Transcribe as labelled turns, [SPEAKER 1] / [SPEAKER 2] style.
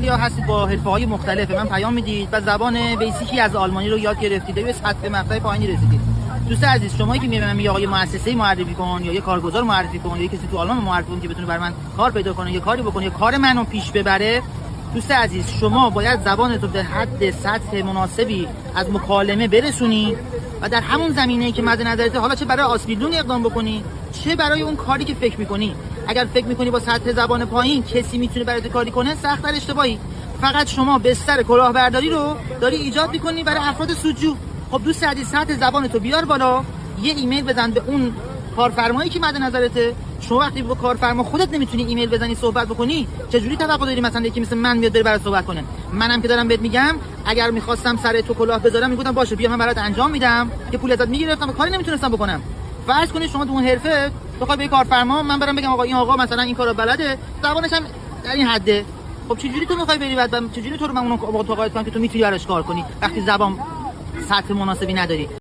[SPEAKER 1] خیلی‌ها هستید با حرفه‌های مختلف من پیام میدید و زبان بیسیکی از آلمانی رو یاد گرفتید و به سطح مقطع پایینی رسیدید. دوست عزیز شمایی که میگه آقا مؤسسه‌ای معرفی کن یا یه کارگزار معرفی کن یا کسی تو آلمان معرفی کن که بتونه برای من کار پیدا کنه یا کاری بکنه یا کار منو پیش ببره، دوست عزیز شما باید زبانتو به حد سطح مناسبی از مکالمه برسونی و در همون زمینه‌ای که مد نظرته، حالا چه برای آسپیدلون اقدام بکنی چه برای اون کاری که فکر می‌کنی. اگر فکر می‌کنی با سطح زبان پایین کسی میتونه برات کاری کنه، سخت‌تر اشتباهی. فقط شما بستر کلاهبرداری رو داری ایجاد می‌کنی برای افراد سودجو. خب دوست عزیز سطح زبانتو بیار بالا، یه ایمیل بزن به اون کارفرمایی که مد نظرته. شما وقتی با کارفرما خودت نمیتونی ایمیل بزنی صحبت بکنی، چجوری توقع داری مثلا یکی مثل من میاد بره برات صحبت کنه؟ منم که دارم بهت میگم اگر میخواستم سر تو کلاه بذارم میگفتم باشه بیا من برات انجام میدم، که پول ازت میگرفتم و کاری نمیتونستم بکنم. فرض کنید شما تو اون حرفه بخوای به کارفرما من برام بگم آقا این آقا مثلا این کارو بلده، زبانش هم در این حده، خب چجوری تو میخوای بری بعد چجوری تو رو من اون متقاعد کنم که تو میتونی براش کار کنی وقتی زبان سطح مناسبی نداری؟